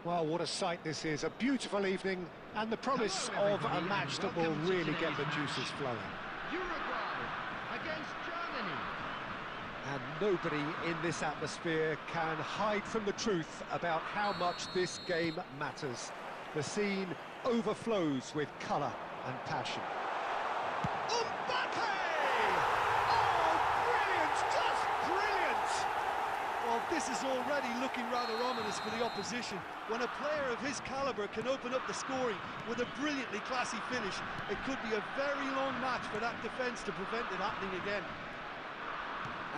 Well, what a sight this is. A beautiful evening and the promise of a match that will really get the juices flowing. Uruguay against Germany. And nobody in this atmosphere can hide from the truth about how much this game matters. The scene overflows with colour and passion. Mbappe! Oh, brilliant! Just brilliant! Well, this is already looking rather ominous for the opposition. When a player of his calibre can open up the scoring with a brilliantly classy finish, it could be a very long match for that defence to prevent it happening again.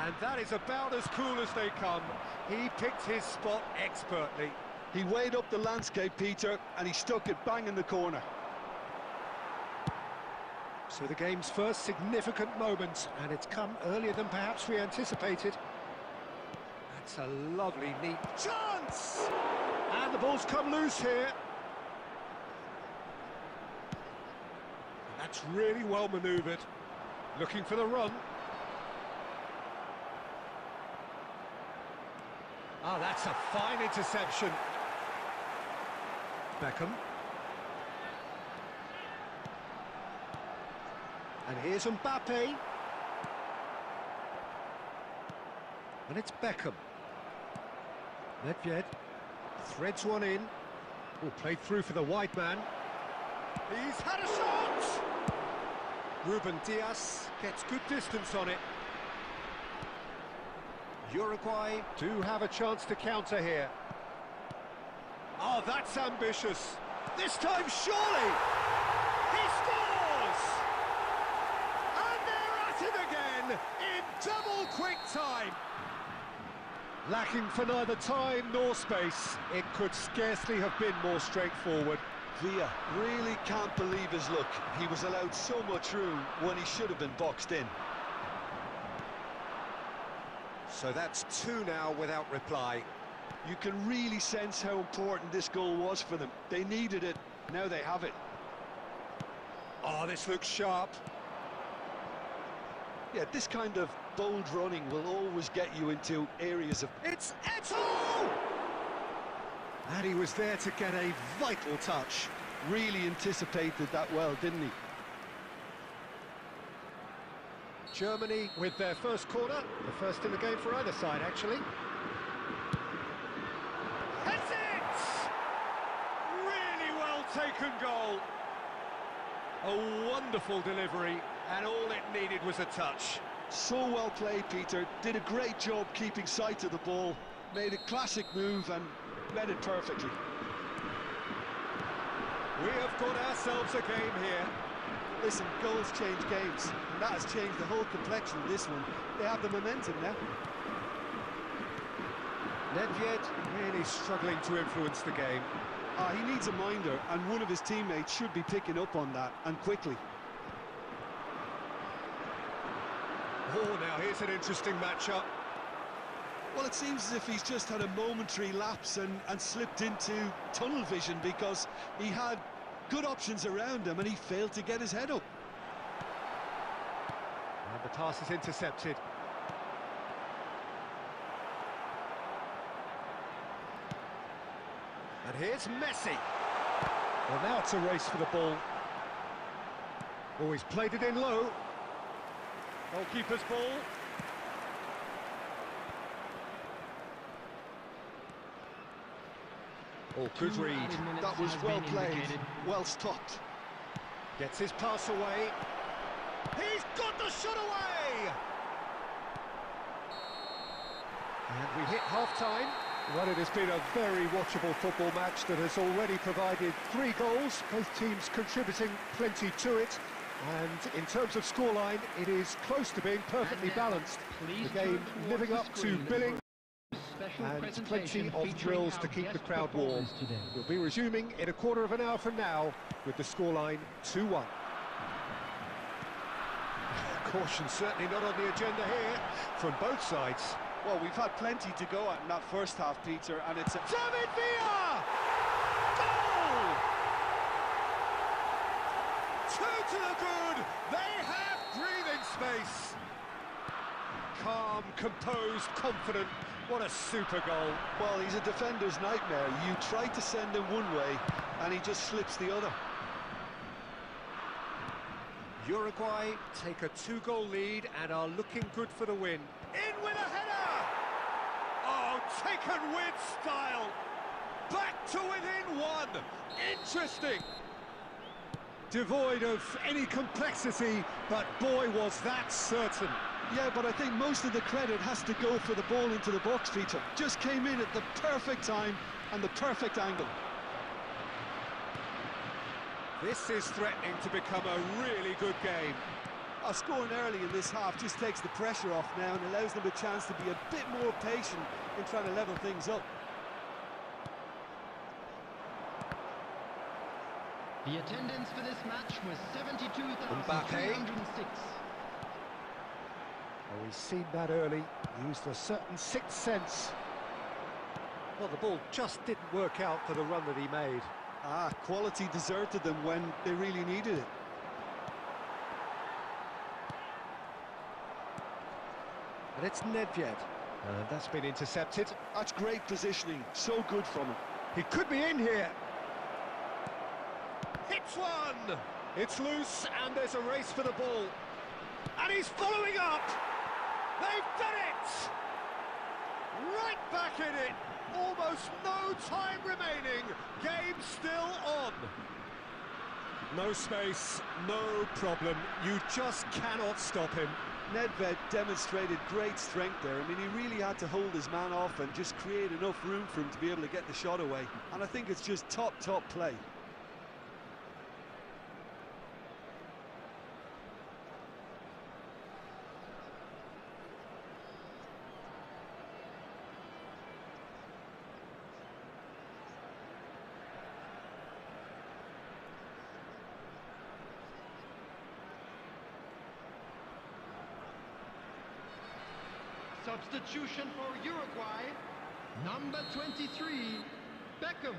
And that is about as cool as they come. He picked his spot expertly. He weighed up the landscape, Peter, and he stuck it bang in the corner. So the game's first significant moment, and it's come earlier than perhaps we anticipated. That's a lovely, neat chance! And the ball's come loose here. And that's really well manoeuvred. Looking for the run. Ah, that's a fine interception. Beckham. And here's Mbappe. And it's Beckham. Nedved threads one in. Oh, played through for the wide man. He's had a shot! Ruben Dias gets good distance on it. Uruguay do have a chance to counter here. Oh, that's ambitious. This time, surely! He scores! And they're at it again in double quick time. Lacking for neither time nor space, it could scarcely have been more straightforward. Villa really can't believe his luck. He was allowed so much room when he should have been boxed in. So that's two now without reply. You can really sense how important this goal was for them. They needed it, now they have it. Oh, this looks sharp. Yeah, this kind of bold running will always get you into areas of... It's Eto'o! And he was there to get a vital touch. Really anticipated that well, didn't he? Germany with their first corner, the first in the game for either side, actually. That's it! Really well taken goal. A wonderful delivery, and all it needed was a touch. So well played, Peter. Did a great job keeping sight of the ball. Made a classic move and met it perfectly. We have got ourselves a game here. Listen, goals change games, and that has changed the whole complexion of this one. They have the momentum now. Nedved really struggling to influence the game. He needs a minder, and one of his teammates should be picking up on that, and quickly. Oh, now here's an interesting matchup. Well, it seems as if he's just had a momentary lapse and slipped into tunnel vision, because he had good options around him and he failed to get his head up. And the pass is intercepted. And here's Messi. Well, now it's a race for the ball. Oh, he's played it in low. Goalkeeper's ball. Oh, good read. That was well played, well stopped. Gets his pass away. He's got the shot away! And we hit half-time. Well, it has been a very watchable football match that has already provided 3 goals, both teams contributing plenty to it. And in terms of scoreline, it is close to being perfectly balanced. The game living up to billing. And plenty of thrills to keep the crowd warm. We'll be resuming in a quarter of an hour from now with the scoreline 2-1. Caution certainly not on the agenda here from both sides. Well, we've had plenty to go at in that first half, Peter, and it's a... David Villa! Goal! 2 to the good! They have breathing space! Calm, composed, confident. What a super goal. Well, he's a defender's nightmare. You try to send him one way, and he just slips the other. Uruguay take a 2-goal lead and are looking good for the win. In with a header! Oh, taken with style! Back to within one! Interesting! Devoid of any complexity, but boy was that certain. Yeah, but I think most of the credit has to go for the ball into the box, Peter. Just came in at the perfect time and the perfect angle. This is threatening to become a really good game. Scoring early in this half just takes the pressure off now and allows them a chance to be a bit more patient in trying to level things up. The attendance for this match was 72,306. Oh, he's seen that early, used a certain sixth sense. Well, the ball just didn't work out for the run that he made. Quality deserted them when they really needed it. And it's Nedved. And that's been intercepted. That's great positioning, so good from him. He could be in here. Hits one! It's loose, and there's a race for the ball. And he's following up! They've done it! Right back in it! Almost no time remaining. Game still on. No space, no problem. You just cannot stop him. Nedved demonstrated great strength there. I mean, he really had to hold his man off and just create enough room for him to be able to get the shot away. And I think it's just top play. Substitution for Uruguay. Number 23, Beckham.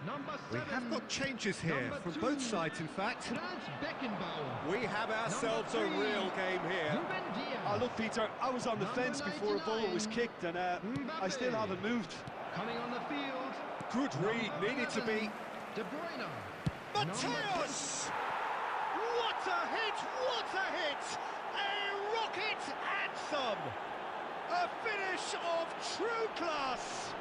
Number 7. We have got changes here from both sides, in fact. Franz Beckenbauer. We have ourselves a real game here. Look, Peter, I was on the fence before a ball was kicked, and I still haven't moved. Coming on the field. Good read, needed to be. De Bruyne. Mateus! What a hit! What a hit! A rocket anthem! A finish of true class!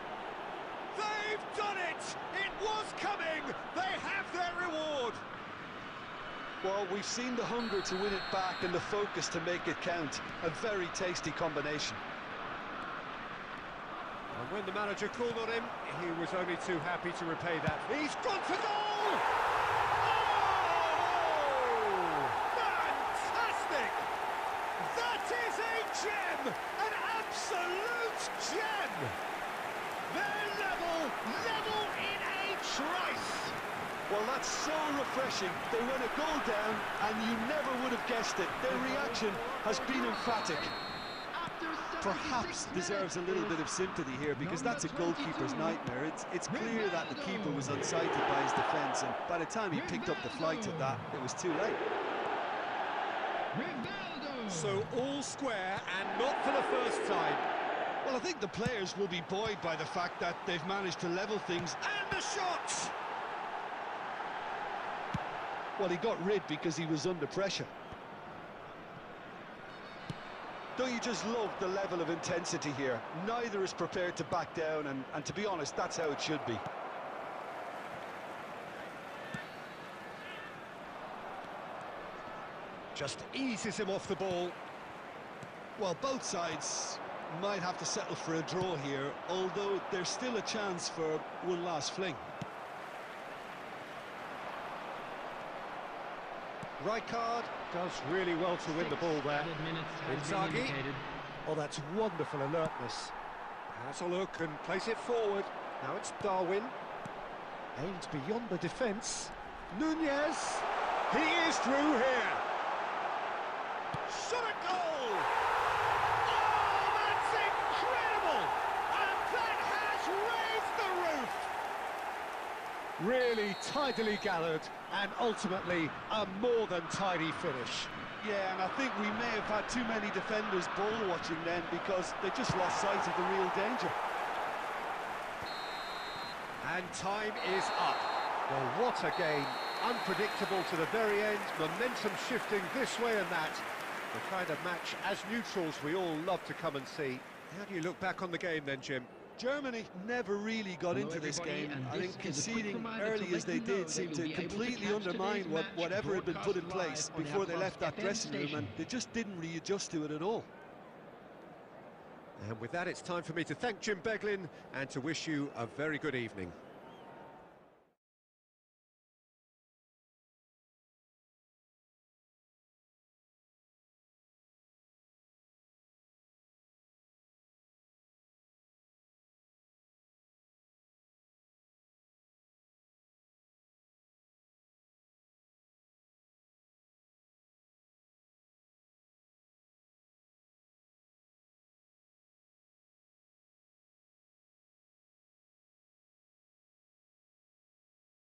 They've done it! It was coming! They have their reward! Well, we've seen the hunger to win it back and the focus to make it count. A very tasty combination. And when the manager called on him, he was only too happy to repay that. He's gone for goal! Oh! Fantastic! That is a gem! An absolute gem! They're level in a trice! Well, that's so refreshing. They went a goal down, and you never would have guessed it. Their reaction has been emphatic. Perhaps deserves a little bit of sympathy here, because that's a goalkeeper's nightmare. It's clear that the keeper was unsighted by his defence, and by the time he picked up the flight at that, it was too late. So all square, and not for the first time. Well, I think the players will be buoyed by the fact that they've managed to level things. And the shot! Well, he got rid because he was under pressure. Don't you just love the level of intensity here? Neither is prepared to back down, and to be honest, that's how it should be. Just eases him off the ball. Well, both sides might have to settle for a draw here, although there's still a chance for one last fling. Rijkaard does really well to win the ball there. Inzaghi. Oh, that's wonderful alertness. Has a look and plays it forward. Now it's Darwin. Aims beyond the defence. Nunez. He is through here. Shot a goal! Oh, that's incredible! And that has raised the roof! Really tidily gathered, and ultimately a more than tidy finish. Yeah, and I think we may have had too many defenders ball watching then because they just lost sight of the real danger. And time is up. Well, what a game. Unpredictable to the very end, momentum shifting this way and that. The kind of match, as neutrals, we all love to come and see. How do you look back on the game then, Jim? Germany never really got Hello into this everybody, game. and I this think is a quick conceding reminder early to as let they you know did that seemed you'll to be able to completely catch undermine today's match whatever had been put in place broadcast live on before they our left that FM dressing room, station. and they just didn't readjust to it at all. And with that, it's time for me to thank Jim Beglin and to wish you a very good evening.